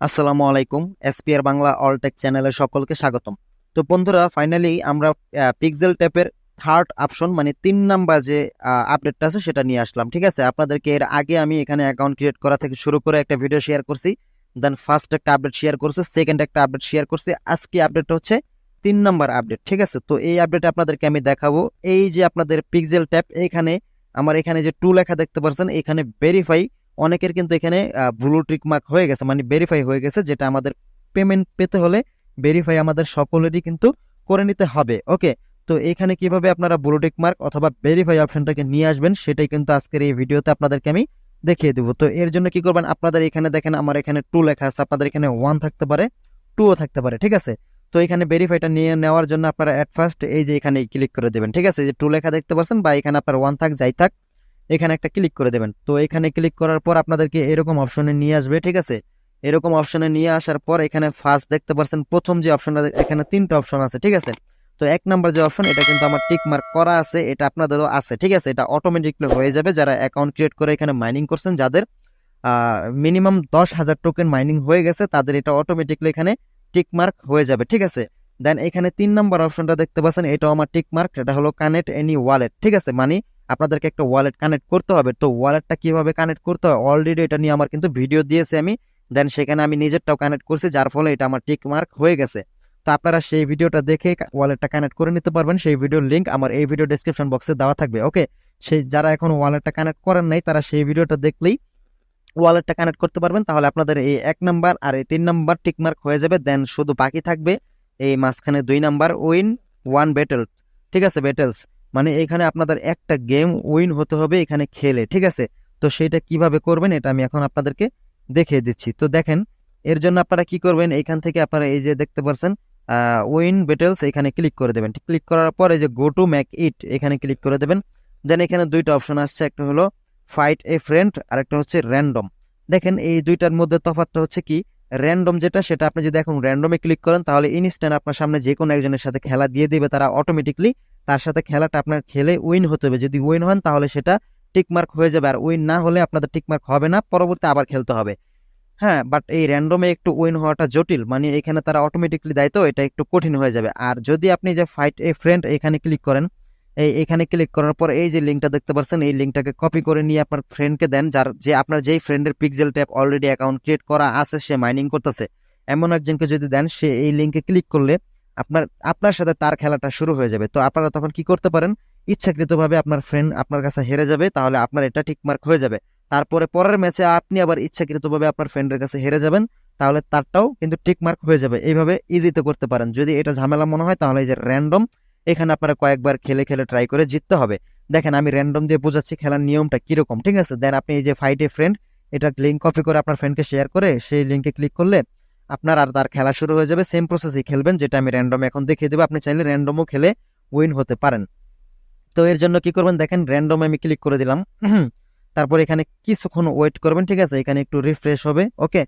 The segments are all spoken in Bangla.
আসসালামু আলাইকুম। এসপিআর বাংলা অল টেক চ্যানেলে সকলকে স্বাগতম। তো বন্ধুরা, ফাইনালি আমরা পিক্সেল ট্যাপের থার্ড অপশন মানে 3 নাম্বার যে আপডেটটা আছে সেটা নিয়ে আসলাম। ঠিক আছে, আপনাদেরকে এর আগে আমি এখানে অ্যাকাউন্ট ক্রিয়েট করা থেকে শুরু করে একটা ভিডিও শেয়ার করছি, দেন ফার্স্ট একটা আপডেট শেয়ার করছি, সেকেন্ড একটা আপডেট শেয়ার করছি, আজকে আপডেটটা হচ্ছে 3 নাম্বার আপডেট। ঠিক আছে, তো এই আপডেটে আপনাদেরকে আমি দেখাবো এই যে আপনাদের পিক্সেল ট্যাপ, এখানে আমার এখানে যে টু লেখা দেখতে পাচ্ছেন, এখানে ভেরিফাই অনেকের কিন্তু এখানে ব্লু টিক মার্ক হয়ে গেছে, মানে ভেরিফাই হয়ে গেছে, যেটা আমাদের পেমেন্ট পেতে হলে ভেরিফাই আমাদের সকলেরই কিন্তু করে নিতে হবে। ওকে, তো এখানে কিভাবে আপনারা ব্লু টিক মার্ক অথবা ভেরিফাই অপশনটাকে নিয়ে আসবেন সেটাই কিন্তু আজকের এই ভিডিওতে আপনাদেরকে আমি দেখিয়ে দেবো। তো এর জন্য কি করবেন, আপনাদের এখানে দেখেন আমার এখানে টু লেখা আছে, আপনাদের এখানে ওয়ান থাকতে পারে, টুও থাকতে পারে। ঠিক আছে, তো এখানে ভেরিফাইটা নিয়ে নেওয়ার জন্য আপনারা অ্যাট ফার্স্ট এই যে এখানে ক্লিক করে দেবেন। ঠিক আছে, যে টু লেখা দেখতে পাচ্ছেন বা এখানে আপনার ওয়ান থাক যাই থাক, এখানে একটা ক্লিক করে দেবেন। তো এখানে ক্লিক করার পর আপনাদেরকে এরকম অপশনে নিয়ে আসবে। ঠিক আছে, এরকম অপশনে নিয়ে আসার পর এখানে ফার্স্ট দেখতে পাচ্ছেন প্রথম যে অপশনটা, এখানে 3টা অপশন আছে। ঠিক আছে, তো 1 নাম্বার যে অপশন এটা কিন্তু আমার টিক মার্ক করা আছে, এটা আপনাদেরও আছে। ঠিক আছে, এটা অটোমেটিকলি হয়ে যাবে যারা অ্যাকাউন্ট ক্রিয়েট করে এখানে মাইনিং করছেন, যাদের মিনিমাম 10,000 টোকেন মাইনিং হয়ে গেছে, তাদের এটা অটোমেটিকলি এখানে টিক মার্ক হয়ে যাবে। ঠিক আছে, দেন এখানে 3 নাম্বার অপশনটা দেখতে পাচ্ছেন, এটাও আমার টিক মার্ক, এটা হলো কানেক্ট এনি ওয়ালেট। ঠিক আছে, মানে আপনাদেরকে একটা ওয়ালেট কানেক্ট করতে হবে। তো ওয়ালেটটা কিভাবে কানেক্ট করতে হয় অলরেডি এটা নিয়ে আমার কিন্তু ভিডিও দিয়েছে আমি, দেন সেখানে আমি নিজেরটাও কানেক্ট করছি, যার ফলে এটা আমার টিক মার্ক হয়ে গেছে। তো আপনারা সেই ভিডিওটা দেখে ওয়ালেটটা কানেক্ট করে নিতে পারবেন, সেই ভিডিওর লিঙ্ক আমার এই ভিডিও ডেসক্রিপশন বক্সে দেওয়া থাকবে। ওকে, সেই যারা এখন ওয়ালেটটা কানেক্ট করেন নাই তারা সেই ভিডিওটা দেখলেই ওয়ালেটটা কানেক্ট করতে পারবেন, তাহলে আপনাদের এই 1 নাম্বার আর এই 3 নাম্বার টিকমার্ক হয়ে যাবে। দেন শুধু বাকি থাকবে এই মাঝখানে 2 নাম্বার উইন ওয়ান ব্যাটেল। ঠিক আছে, ব্যাটেলস মানে এখানে আপনাদের একটা গেম উইন হতে হবে এখানে খেলে। ঠিক আছে, তো সেইটা কিভাবে করবেন এটা আমি এখন আপনাদেরকে দেখিয়ে দিচ্ছি। তো দেখেন, এর জন্য আপনারা কি করবেন, এইখান থেকে আপনারা এই যে দেখতে পাচ্ছেন উইন ব্যাটেলস, এখানে ক্লিক করে দেবেন। ক্লিক করার পর এই যে গো টু ম্যাক ইট এখানে ক্লিক করে দেবেন। দেন এখানে 2টা অপশন আসছে, একটা হলো ফাইট এ ফ্রেন্ড আর একটা হচ্ছে র্যান্ডম। দেখেন এই দুইটার মধ্যে তফাৎটা হচ্ছে কি, র্যান্ডম যেটা সেটা আপনি যদি এখন র্যান্ডমে ক্লিক করেন তাহলে ইনস্ট্যান্ট আপনার সামনে যে কোনো একজনের সাথে খেলা দিয়ে দিবে, তারা অটোমেটিকলি তার সাথে খেলাটা আপনার খেলে উইন হতে হবে। যদি উইন হন তাহলে সেটা টিকমার্ক হয়ে যাবে, আর উইন না হলে আপনাদের টিকমার্ক হবে না, পরবর্তী আবার খেলতে হবে। হ্যাঁ, বাট এই র্যান্ডমে একটু উইন হওয়াটা জটিল, মানে এখানে তারা অটোমেটিকলি দেয়, তো এটা একটু কঠিন হয়ে যাবে। আর যদি আপনি যে ফাইট এ ফ্রেন্ড এখানে ক্লিক করেন, এখানে ক্লিক করার পর এই যে লিঙ্কটা দেখতে পাচ্ছেন, এই লিঙ্কটাকে কপি করে নিয়ে আপনার ফ্রেন্ডকে দেন, যার যে আপনার যেই ফ্রেন্ডের pixel tap already account create করা আছে, সে মাইনিং করতেছে, এমন একজনকে যদি দেন, সে এই লিঙ্কে ক্লিক করলে আপনার আপনার সাথে তার খেলাটা শুরু হয়ে যাবে। তো আপনারা তখন কি করতে পারেন, ইচ্ছাকৃতভাবে আপনার ফ্রেন্ড আপনার কাছে হেরে যাবে, তাহলে আপনার এটা টিকমার্ক হয়ে যাবে। তারপরে পরের ম্যাচে আপনি আবার ইচ্ছাকৃতভাবে আপনার ফ্রেন্ডের কাছে হেরে যাবেন, তাহলে তারটাও কিন্তু টিকমার্ক হয়ে যাবে। এইভাবে ইজিতে করতে পারেন। যদি এটা ঝামেলা মনে হয় তাহলে এই যে র্যান্ডম, এখানে আপনারা কয়েকবার খেলে খেলে ট্রাই করে জিততে হবে। দেখেন আমি র্যান্ডম দিয়ে বোঝাচ্ছি খেলার নিয়মটা কিরকম। ঠিক আছে, দেন আপনি এই যে ফাইট এ ফ্রেন্ড, এটা লিঙ্ক কপি করে আপনার ফ্রেন্ডকে শেয়ার করে সেই লিঙ্কে ক্লিক করলে আপনার আর তার খেলা শুরু হয়ে যাবে। সেম প্রসেসই খেলবেন, যেটা আমি র্যান্ডম এখন দেখিয়ে দেবো। আপনি চাইলে র্যান্ডমও খেলে উইন হতে পারেন। তো এর জন্য কি করবেন, দেখেন র্যান্ডম আমি ক্লিক করে দিলাম। তারপর এখানে কিছুক্ষণ ওয়েট করবেন। ঠিক আছে, এখানে একটু রিফ্রেশ হবে। ওকে,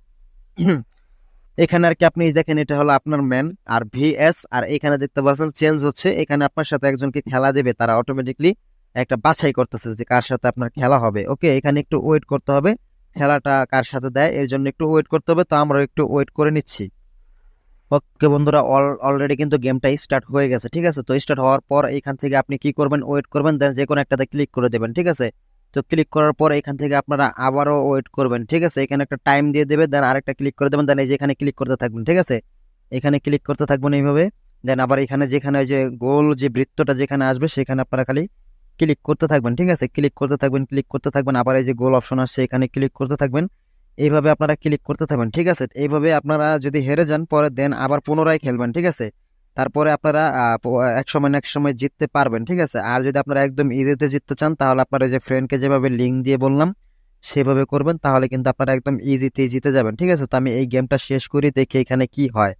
এখানে আর কি আপনি দেখেন এটা হলো আপনার ম্যান আর ভিএস, আর এখানে দেখতে পাচ্ছেন চেঞ্জ হচ্ছে, এখানে আপনার সাথে একজনকে খেলা দেবে, তারা অটোমেটিকলি একটা বাছাই করতেছে যে কার সাথে আপনার খেলা হবে। ওকে, এখানে একটু ওয়েট করতে হবে, খেলাটা কার সাথে দেয় এর জন্য একটু ওয়েট করতে হবে। তো আমরা একটু ওয়েট করে নিচ্ছি। ওকে বন্ধুরা, অলরেডি কিন্তু গেমটা স্টার্ট হয়ে গেছে। ঠিক আছে, তো স্টার্ট হওয়ার পর এখান থেকে আপনি কি করবেন, ওয়েট করবেন, দেন যে কোনো একটাতে ক্লিক করে দেবেন। ঠিক আছে, তো ক্লিক করার পর এখান থেকে আপনারা আবারও ওয়েট করবেন। ঠিক আছে, এখানে একটা টাইম দিয়ে দেবে, দেন আরেকটা ক্লিক করে দেবেন, দেন এই যে এখানে ক্লিক করতে থাকবেন। ঠিক আছে, এখানে ক্লিক করতে থাকবেন এইভাবে। দেন আবার এখানে যেখানে ওই যে গোল যে বৃত্তটা যেখানে আসবে সেখানে আপনারা খালি ক্লিক করতে থাকবেন। ঠিক আছে, ক্লিক করতে থাকবেন, ক্লিক করতে থাকবেন, আবার এই যে গোল অপশন আসছে এখানে ক্লিক করতে থাকবেন। এইভাবে আপনারা ক্লিক করতে থাকবেন। ঠিক আছে, এইভাবে আপনারা যদি হেরে যান পরে দেন আবার পুনরায় খেলবেন। ঠিক আছে, তারপরে আপনারা এক সময় না এক সময় জিততে পারবেন। ঠিক আছে, আর যদি আপনারা একদম ইজিতে জিততে চান তাহলে আপনারা যে ফ্রেন্ডকে যেভাবে লিঙ্ক দিয়ে বললাম সেভাবে করবেন, তাহলে কিন্তু আপনারা একদম ইজিতে জিতে যাবেন। ঠিক আছে, তো আমি এই গেমটা শেষ করি, দেখি এখানে কি হয়।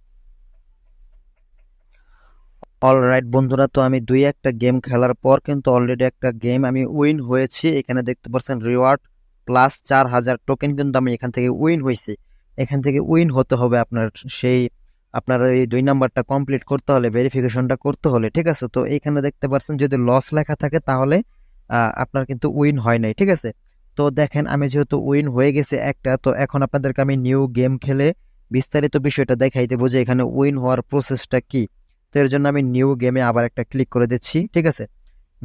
অলরাইট বন্ধুরা, তো আমি দুই একটা গেম খেলার পর কিন্তু অলরেডি একটা গেম আমি উইন হয়েছি। এখানে দেখতে পাচ্ছেন রিওয়ার্ড প্লাস 4,000 টোকেন কিন্তু আমি এখান থেকে উইন হয়েছি। এখান থেকে উইন হতে হবে আপনার, সেই আপনার এই 2 নাম্বারটা কমপ্লিট করতে হলে, ভেরিফিকেশনটা করতে হলে। ঠিক আছে, তো এখানে দেখতে পাচ্ছেন যদি লস লেখা থাকে তাহলে আপনার কিন্তু উইন হয় নাই। ঠিক আছে, তো দেখেন আমি যেহেতু উইন হয়ে গেছে একটা, তো এখন আপনাদেরকে আমি নিউ গেম খেলে বিস্তারিত বিষয়টা দেখাই দেবো যে এখানে উইন হওয়ার প্রসেসটা কি। তো এর জন্য আমি নিউ গেমে আবার একটা ক্লিক করে দিচ্ছি, ঠিক আছে।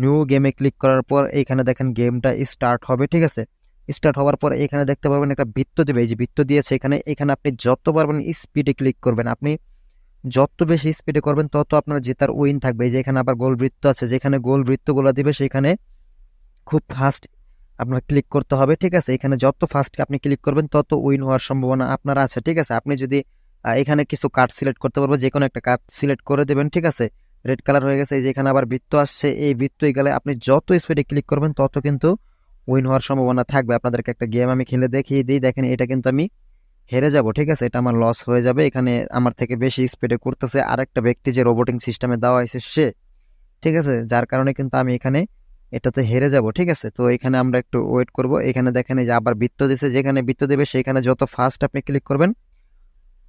নিউ গেমে ক্লিক করার পর এইখানে দেখেন গেমটা স্টার্ট হবে, ঠিক আছে। স্টার্ট হওয়ার পর এখানে দেখতে পারবেন একটা বৃত্ত দেবে, এই যে বৃত্ত দিয়েছে এখানে, এখানে আপনি যত পারবেন স্পিডে ক্লিক করবেন। আপনি যত বেশি স্পিডে করবেন তত আপনার জেতার উইন থাকবে। এই যে এখানে আবার গোল বৃত্ত আছে, যেখানে গোল বৃত্তগুলো দিবে সেখানে খুব ফাস্ট আপনার ক্লিক করতে হবে, ঠিক আছে। এখানে যত ফাস্ট আপনি ক্লিক করবেন তত উইন হওয়ার সম্ভাবনা আপনার আছে, ঠিক আছে। আপনি যদি এখানে কিছু কার্ড সিলেক্ট করতে পারবো, যে কোনো একটা কার্ড সিলেক্ট করে দেবেন, ঠিক আছে। রেড কালার হয়ে গেছে, এই যে এখানে আবার বৃত্ত আসছে, এই বৃত্তই গেলে আপনি যত স্পিডে ক্লিক করবেন তত কিন্তু উইন হওয়ার সম্ভাবনা থাকবে। আপনাদেরকে একটা গেম আমি খেলে দেখিয়ে দিই, দেখেন এটা কিন্তু আমি হেরে যাব, ঠিক আছে। এটা আমার লস হয়ে যাবে। এখানে আমার থেকে বেশি স্পিডে করতেছে আরেকটা ব্যক্তি যে রোবোটিং সিস্টেমে দেওয়া হয়েছে সে, ঠিক আছে। যার কারণে কিন্তু আমি এখানে এটাতে হেরে যাব, ঠিক আছে। তো এখানে আমরা একটু ওয়েট করব। এখানে দেখেন এই যে আবার বৃত্ত দিছে, যেখানে বৃত্ত দেবে সেখানে যত ফাস্ট আপনি ক্লিক করবেন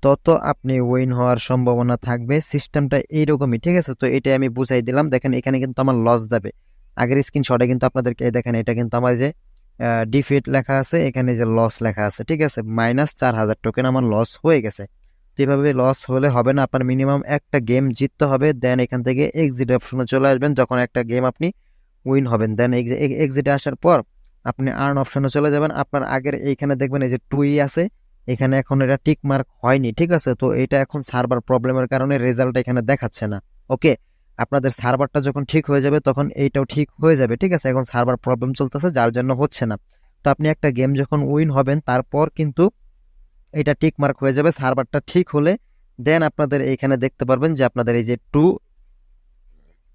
তত আপনি উইন হওয়ার সম্ভাবনা থাকবে। সিস্টেমটা এইরকমই, ঠিক আছে। তো এটাই আমি বুঝাই দিলাম। দেখেন এখানে কিন্তু আমার লস যাবে। আগের স্ক্রিনশটে কিন্তু আপনাদেরকে দেখেন এটা কিন্তু আমার যে ডিফিট লেখা আছে, এখানে যে লস লেখা আছে, ঠিক আছে। -4000 টোকেন আমার লস হয়ে গেছে। তো এইভাবে লস হলে হবে না, আপনার মিনিমাম একটা গেম জিততে হবে, দেন এখান থেকে এক্সিট অপশনে চলে আসবেন। যখন একটা গেম আপনি উইন হবেন, দেন এক্সিটে আসার পর আপনি আর্ন অপশনে চলে যাবেন। আপনার আগের এইখানে দেখবেন এই যে টুই আছে, এখানে এখন এটা টিক মার্ক হয়নি, ঠিক আছে। তো এটা এখন সার্ভার প্রবলেমের কারণে রেজাল্ট এখানে দেখাচ্ছে না। ওকে, আপনাদের সার্ভারটা যখন ঠিক হয়ে যাবে তখন এইটাও ঠিক হয়ে যাবে, ঠিক আছে। এখন সার্ভার প্রবলেম চলতেছে যার জন্য হচ্ছে না। তো আপনি একটা গেম যখন উইন হবেন তারপর কিন্তু এটা টিক মার্ক হয়ে যাবে, সার্ভারটা ঠিক হলে দেন আপনাদের এইখানে দেখতে পারবেন যে আপনাদের এই যে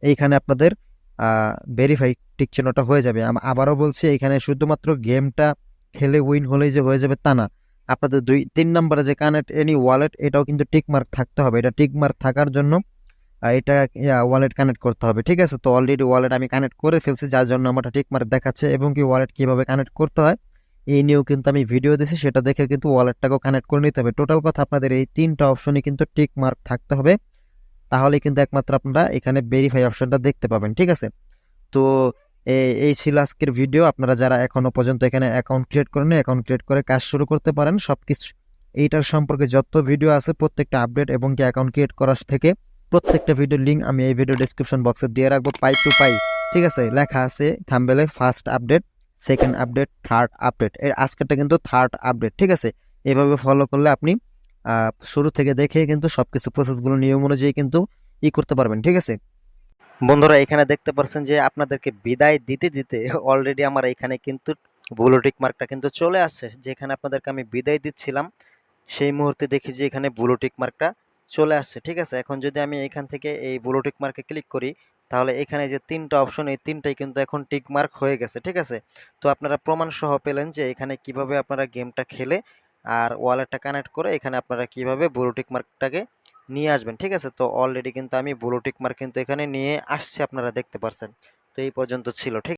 এইখানে আপনাদের ভেরিফাই টিক চিহ্নটা হয়ে যাবে। আবারও বলছি, এখানে শুধুমাত্র গেমটা খেলে উইন হলেই যে হয়ে যাবে তা না, আপনাদের 2-3 নম্বরে যে কানেক্ট এনি ওয়ালেট এটাও কিন্তু টিক মার্ক থাকতে হবে। এটা টিক মার্ক থাকার জন্য এটা ওয়ালেট কানেক্ট করতে হবে, ঠিক আছে। তো অলরেডি ওয়ালেট আমি কানেক্ট করে ফেলছি, যার জন্য আমার টিক মার্ক দেখাচ্ছে। এবং কি ওয়ালেট কিভাবে কানেক্ট করতে হয় এই নিয়েও কিন্তু আমি ভিডিও দিয়েছি, সেটা দেখে কিন্তু ওয়ালেটটাকেও কানেক্ট করে নিতে হবে। টোটাল কথা আপনাদের এই 3টা অপশনই কিন্তু টিক মার্ক থাকতে হবে, তাহলে কিন্তু একমাত্র আপনারা এখানে ভেরিফাই অপশনটা দেখতে পাবেন, ঠিক আছে। তো এই ছিল আজকের ভিডিও। আপনারা যারা এখনো পর্যন্ত এখানে অ্যাকাউন্ট ক্রিয়েট করেন, অ্যাকাউন্ট ক্রিয়েট করে কাজ শুরু করতে পারেন। সবকিছু এইটার সম্পর্কে যত ভিডিও আছে প্রত্যেকটা আপডেট এবং কি অ্যাকাউন্ট ক্রিয়েট করার থেকে প্রত্যেকটা ভিডিওর লিঙ্ক আমি এই ভিডিও ডেসক্রিপশন বক্সে দিয়ে রাখবো পাই টু পাই, ঠিক আছে। লেখা আছে থাম্বনেলে first update, second update, third update. এর আজকেরটা কিন্তু থার্ড আপডেট, ঠিক আছে। এভাবে ফলো করলে আপনি শুরু থেকে দেখে কিন্তু সবকিছু প্রসেসগুলো নিয়ম অনুযায়ী কিন্তু করতে পারবেন, ঠিক আছে। বন্ধুরা এখানে দেখতে পাচ্ছেন যে আপনাদেরকে বিদায় দিতে দিতে অলরেডি আমার এখানে কিন্তু ব্লু টিক মার্কটা কিন্তু চলে আসছে। যেখানে আপনাদেরকে আমি বিদায় দিচ্ছিলাম সেই মুহূর্তে দেখি যে এখানে ব্লু টিক মার্কটা চলে আসছে, ঠিক আছে। এখন যদি আমি এখান থেকে এই ব্লু টিক মার্কে ক্লিক করি তাহলে এখানে যে 3টা অপশন এই 3টাই কিন্তু এখন টিক মার্ক হয়ে গেছে, ঠিক আছে। তো আপনারা প্রমাণ সহ পেলেন যে এখানে কিভাবে আপনারা গেমটা খেলে আর ওয়ালেটটা কানেক্ট করে এখানে আপনারা কিভাবে ব্লু টিক মার্কটাকে নিয়ে আসবেন, ঠিক আছে। তো অলরেডি কিন্তু আমি ব্লু টিক মার্ক কিন্তু এখানে নিয়ে আসছি, আপনারা দেখতে পারছেন। তো এই পর্যন্ত ছিল, ঠিক